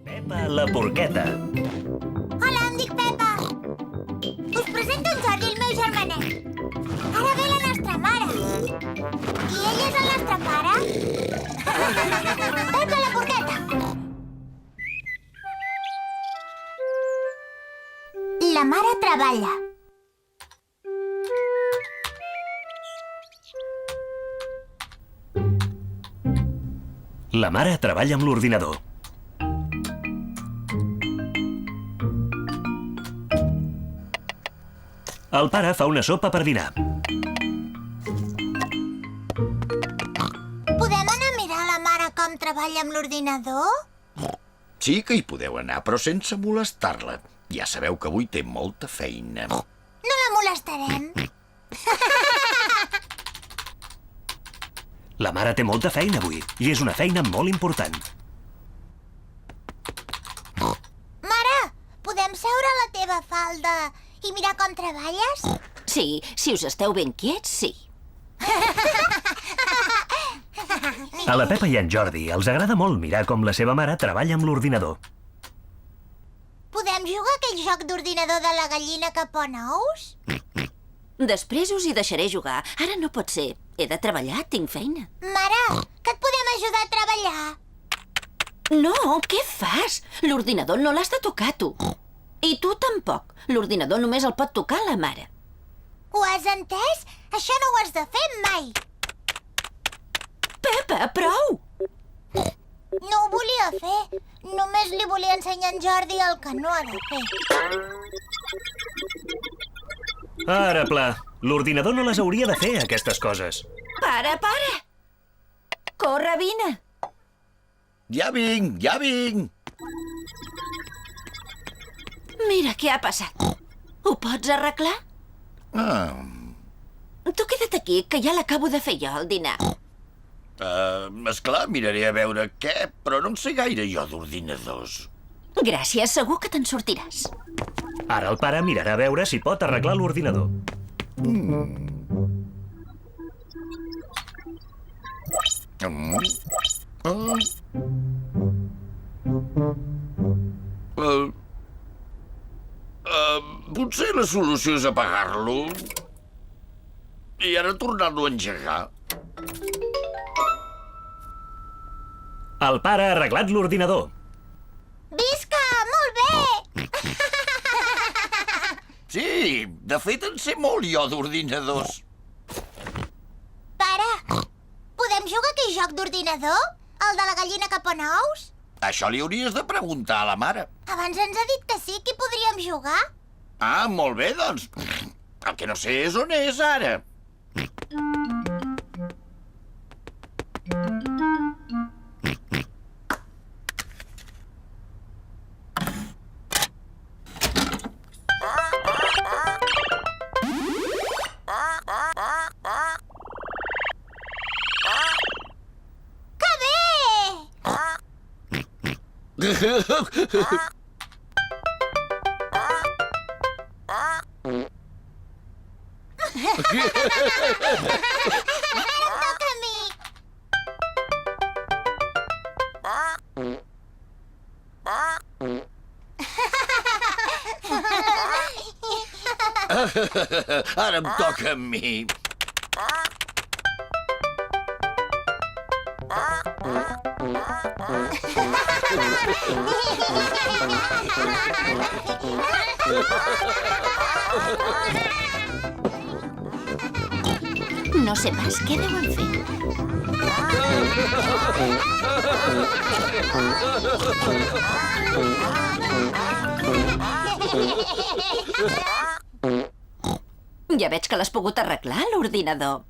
Pepa la porqueta. Hola, em dic Pepa. Us presento en Jordi, el meu germanet. Ara ve la nostra mare. I ell és el nostre pare. Pepa la porqueta. La mare treballa. La mare treballa amb l'ordinador. El pare fa una sopa per dinar. Podem anar a mirar la mare com treballa amb l'ordinador? Sí que hi podeu anar, però sense molestar-la. Ja sabeu que avui té molta feina. No la molestarem. La mare té molta feina avui, i és una feina molt important. Mare, podem seure a la teva falda i mirar com treballes? Sí, si us esteu ben quiets, sí. A la Pepa i en Jordi els agrada molt mirar com la seva mare treballa amb l'ordinador. Podem jugar a aquell joc d'ordinador de la gallina que pon ous? Després us hi deixaré jugar. Ara no pot ser. He de treballar, tinc feina. Mare, que et podem ajudar a treballar? No, què fas? L'ordinador no l'has de tocar, tu. I tu tampoc. L'ordinador només el pot tocar la mare. Ho has entès? Això no ho has de fer mai. Pepa, prou! No ho volia fer. Només li volia ensenyar en Jordi el que no ha de fer. Ara, pla, l'ordinador no les hauria de fer, aquestes coses. Para! Corre, vine! Ja vinc, ja vinc! Mira què ha passat. Ho pots arreglar? Tu queda't aquí, que ja l'acabo de fer jo, el dinar. Esclar, miraré a veure què, però no en sé gaire jo d'ordinadors. Gràcies, segur que te'n sortiràs. Ara el pare mirarà a veure si pot arreglar l'ordinador. Potser la solució és apagar-lo i ara tornar-lo a engegar. El pare ha arreglat l'ordinador. Visca! Molt bé! Sí, de fet en sé molt jo d'ordinadors. Pare, podem jugar a aquell joc d'ordinador? El de la gallina que pon ous? Això li hauries de preguntar a la mare. Abans ens ha dit que sí, que hi podríem jugar. Ah, molt bé, doncs. El que no sé és on és ara. Que bé! Ara em toca a mi. Ara em toca a mi. No sé pas què deuen fer. Ja veig que l'has pogut arreglar, l'ordinador.